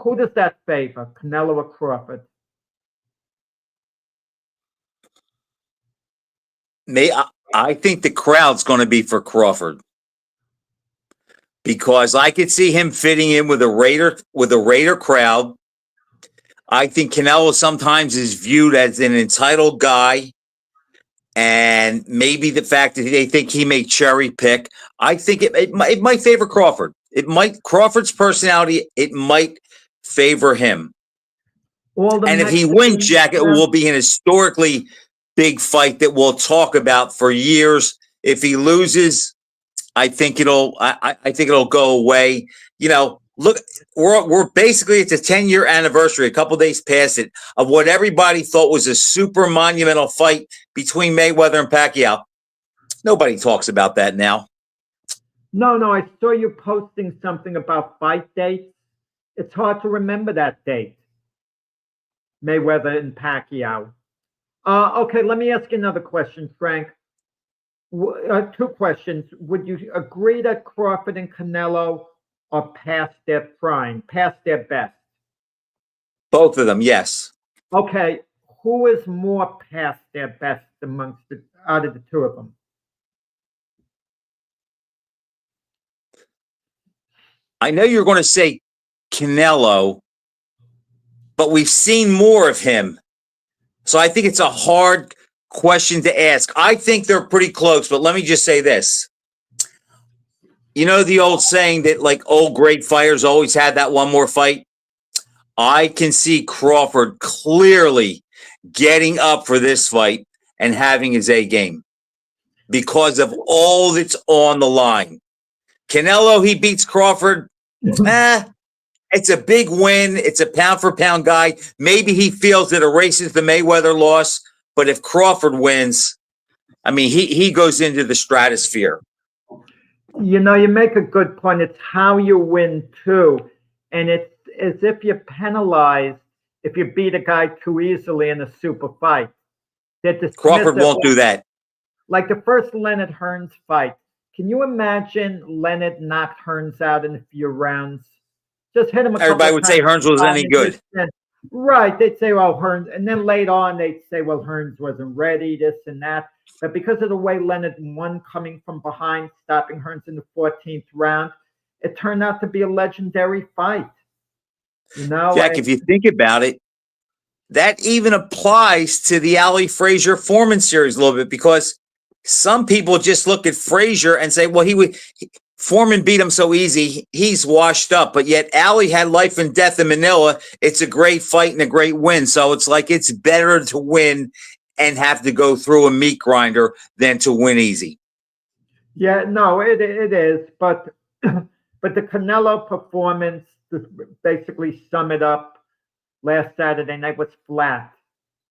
Who does that favor, Canelo or Crawford? I think the crowd's going to be for Crawford because I could see him fitting in with a Raider crowd. I think Canelo sometimes is viewed as an entitled guy, and maybe the fact that they think he may cherry pick. I think it might favor Crawford. Crawford's personality, it might favor him. And if he wins, Jack, it will be an historically big fight that we'll talk about for years. If he loses, I think it'll go away. You know, look, we're basically at the 10-year anniversary, a couple days past it, of what everybody thought was a super monumental fight between Mayweather and Pacquiao. Nobody talks about that now. No, I saw you posting something about fight dates. It's hard to remember that date. Mayweather and Pacquiao. Okay, let me ask you another question, Frank. Two questions. Would you agree that Crawford and Canelo are past their prime, past their best? Both of them, yes. Okay, who is more past their best amongst out of the two of them? I know you're going to say Canelo, but we've seen more of him. So I think it's a hard question to ask. I think they're pretty close, but let me just say this. You know the old saying that like old great fighters always had that one more fight? I can see Crawford clearly getting up for this fight and having his A game because of all that's on the line. Canelo, he beats Crawford. It's a big win. It's a pound for pound guy. Maybe he feels it erases the Mayweather loss, but if Crawford wins, I mean, he goes into the stratosphere. You know, you make a good point. It's how you win too. And it's as if you're penalized if you beat a guy too easily in a super fight. Crawford won't do that. Like the first Leonard Hearns fight. Can you imagine Leonard knocked Hearns out in a few rounds? Just hit him a couple Everybody would say Hearns was any good. Right. They'd say, well, Hearns. And then later on, they'd say, well, Hearns wasn't ready, this and that. But because of the way Leonard won coming from behind, stopping Hearns in the 14th round, it turned out to be a legendary fight. You know, Jack, if you think about it, that even applies to the Ali Frazier Foreman series a little bit, because some people just look at Frazier and say, well, Foreman beat him so easy, he's washed up. But yet Ali had life and death in Manila. It's a great fight and a great win. So it's like it's better to win and have to go through a meat grinder than to win easy. Yeah, no, it is. But the Canelo performance, to basically sum it up, last Saturday night was flat.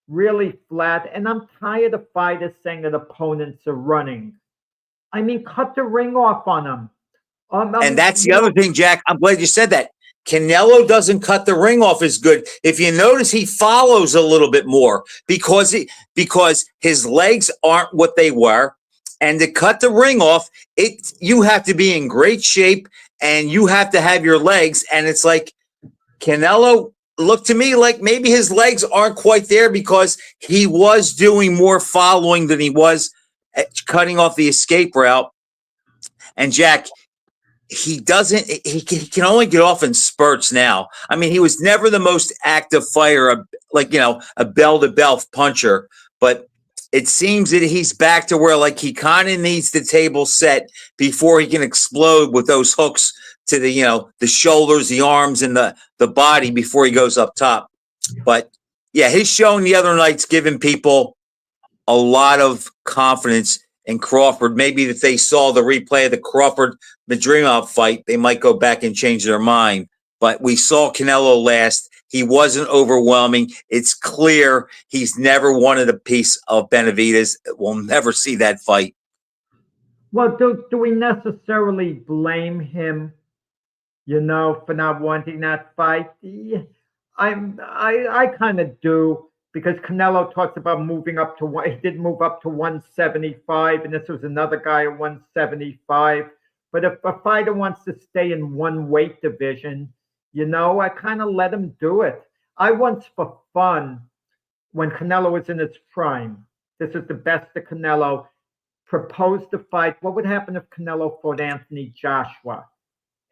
Really flat. And I'm tired of fighters saying that opponents are running. I mean, cut the ring off on them. And that's the other thing, Jack. I'm glad you said that. Canelo doesn't cut the ring off as good. If you notice, he follows a little bit more because his legs aren't what they were. And to cut the ring off, you have to be in great shape and you have to have your legs. And it's like Canelo looked to me like maybe his legs aren't quite there because he was doing more following than he was cutting off the escape route. And Jack, he can only get off in spurts now. I mean, he was never the most active fighter, a bell-to-bell puncher, but it seems that he's back to where like he kind of needs the table set before he can explode with those hooks to the shoulders, the arms, and the body before he goes up top. But yeah, his showing the other night's giving people a lot of confidence in Crawford. Maybe if they saw the replay of the Crawford-Madrimov fight, they might go back and change their mind. But we saw Canelo last. He wasn't overwhelming. It's clear he's never wanted a piece of Benavidez. We'll never see that fight. Well, do we necessarily blame him, for not wanting that fight? I kind of do. Because Canelo talks about moving up to he did move up to 175, and this was another guy at 175. But if a fighter wants to stay in one weight division, I kind of let him do it. I once, for fun, when Canelo was in his prime, this is the best of Canelo, proposed to fight. What would happen if Canelo fought Anthony Joshua?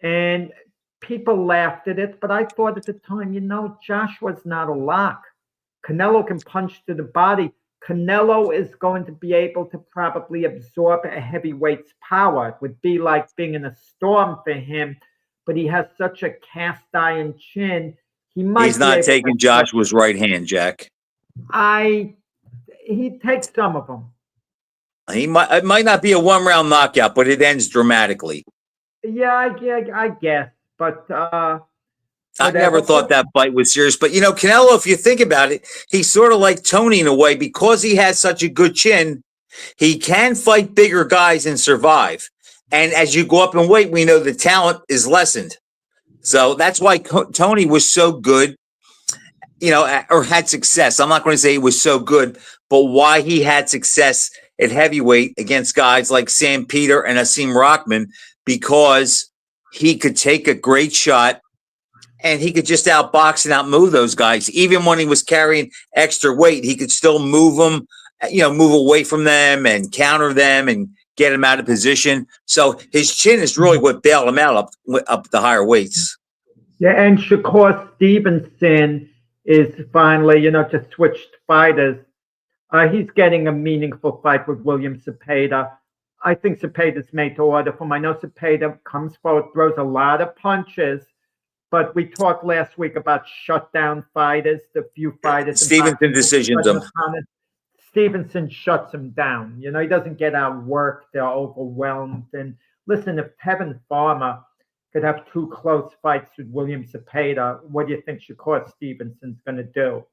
And people laughed at it, but I thought at the time, Joshua's not a lock. Canelo can punch to the body. Canelo is going to be able to probably absorb a heavyweight's power. It would be like being in a storm for him, but he has such a cast iron chin. He's not taking Joshua's right hand, Jack. He takes some of them. It might not be a one-round knockout, but it ends dramatically. Yeah, I guess. But I never thought that fight was serious. But, Canelo, if you think about it, he's sort of like Tony in a way. Because he has such a good chin, he can fight bigger guys and survive. And as you go up in weight, we know the talent is lessened. So that's why Tony was so good, or had success. I'm not going to say he was so good, but why he had success at heavyweight against guys like Sam Peter and Asim Rockman because he could take a great shot and he could just outbox and outmove those guys. Even when he was carrying extra weight, he could still move them, move away from them and counter them and get him out of position. So his chin is really what bailed him out up the higher weights. Yeah, and Shakur Stevenson is finally, just switched fighters. He's getting a meaningful fight with William Zepeda. I think Zepeda's made to order for him. I know Zepeda comes forward, throws a lot of punches, but we talked last week about shutdown fighters, the few fighters. Stevenson decisions him. Stevenson shuts him down. He doesn't get outworked. They're overwhelmed. And listen, if Kevin Farmer could have 2 close fights with William Zepeda, what do you think Shakur Stevenson's going to do?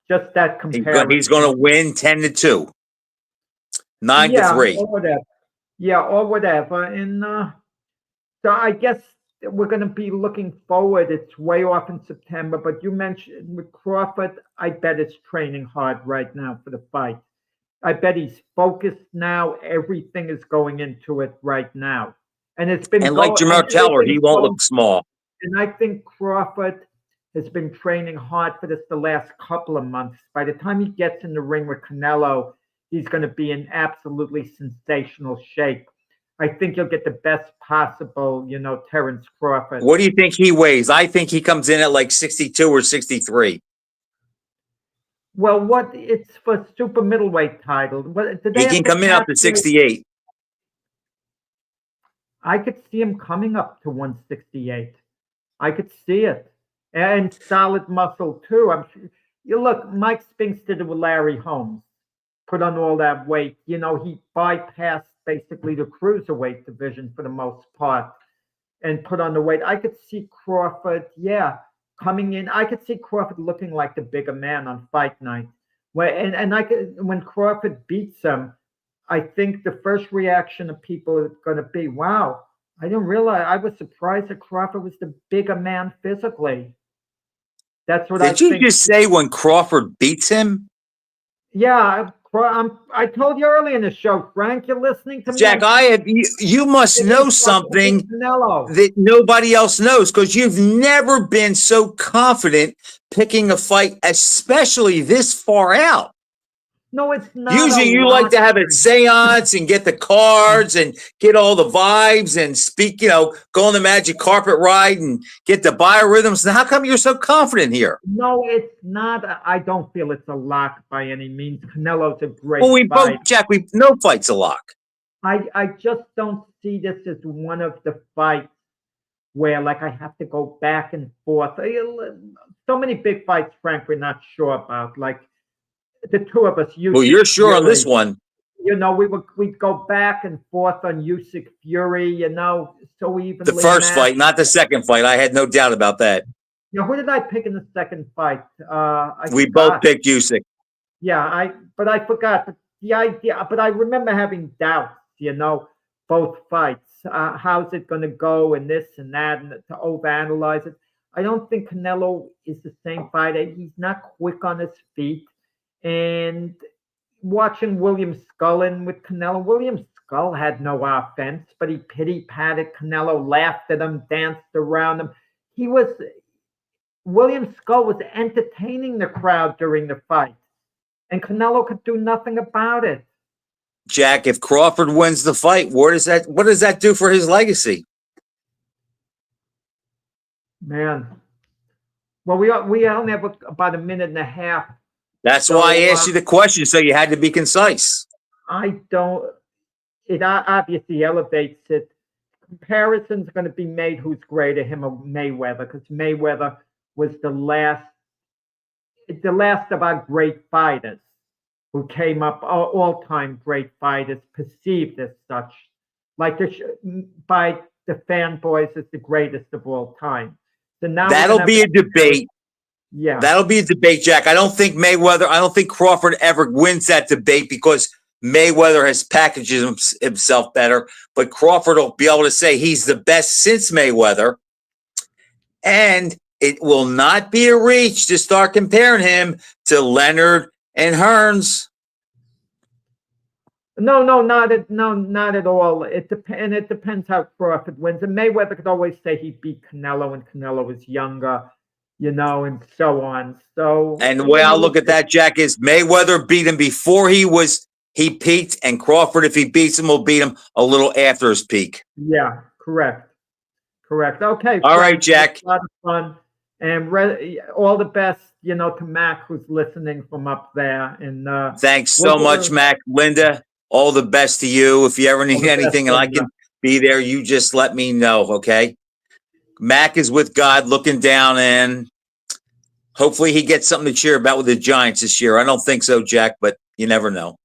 Just that comparison. He's going to win 10-2, 9-3. Or whatever. Yeah, or whatever. And so I guess we're going to be looking forward. It's way off in September, but you mentioned with Crawford, I bet it's training hard right now for the fight. I bet he's focused now. Everything is going into it right now. And it's been like Jamar Teller, he won't look small. And I think Crawford has been training hard for this the last couple of months. By the time he gets in the ring with Canelo, he's going to be in absolutely sensational shape. I think he'll get the best possible, Terence Crawford. What do you think he weighs? I think he comes in at like 62 or 63. Well, it's for super middleweight title. He can come in up to 68. I could see him coming up to 168. I could see it. And solid muscle, too. I'm sure. You look, Mike Spinks did it with Larry Holmes. Put on all that weight. He bypassed basically the cruiserweight division for the most part and put on the weight. I could see Crawford, coming in. I could see Crawford looking like the bigger man on fight night. When Crawford beats him, I think the first reaction of people is going to be, wow, I didn't realize. I was surprised that Crawford was the bigger man physically. That's what I think. Did you just say when Crawford beats him? Yeah, I told you earlier in the show, Frank, you're listening to me. Jack, you must know something that nobody else knows because you've never been so confident picking a fight, especially this far out. No, it's not. Usually you like to have a seance and get the cards and get all the vibes and speak, go on the magic carpet ride and get the biorhythms. Now, how come you're so confident here? No, it's not. I don't feel it's a lock by any means. Canelo's a great fight. Jack, no fight's a lock. I just don't see this as one of the fights where I have to go back and forth. So many big fights, Frank, we're not sure about. The two of us. Well, you're sure on this one. We'd go back and forth on Usyk Fury. So we even the first fight, not the second fight. I had no doubt about that. Who did I pick in the second fight? We both picked Usyk. Yeah, but I forgot. But the idea. But I remember having doubts. Both fights. How's it going to go and this and that, and to overanalyze it. I don't think Canelo is the same fighter. He's not quick on his feet. And watching William Scullin with Canelo, William Skull had no offense, but he pity-patted Canelo, laughed at him, danced around him. William Skull was entertaining the crowd during the fight, and Canelo could do nothing about it. Jack, if Crawford wins the fight, what does that do for his legacy? Man. Well, we only have about a minute and a half. That's why I asked you the question, so you had to be concise. It obviously elevates it. Comparison's going to be made who's greater, him or Mayweather, because Mayweather was the last of our great fighters who came up, all-time great fighters, perceived as such, by the fanboys as the greatest of all time. So now that'll be a debate. Yeah, that'll be a debate, Jack. I don't think Crawford ever wins that debate because Mayweather has packaged himself better, but Crawford will be able to say he's the best since Mayweather. And it will not be a reach to start comparing him to Leonard and Hearns. No, not at all. It depends how Crawford wins. And Mayweather could always say he beat Canelo when Canelo was younger, and so on. So, And the way I look at that, Jack, is Mayweather beat him before he peaked, and Crawford, if he beats him, will beat him a little after his peak. Yeah, correct. Okay. All right, Frank, Jack. a lot of fun. And all the best, to Mac, who's listening from up there. And Thanks so much, Mac. Linda, all the best to you. If you ever need anything and I can be there, you just let me know, okay? Mac is with God looking down, and hopefully he gets something to cheer about with the Giants this year. I don't think so, Jack, but you never know.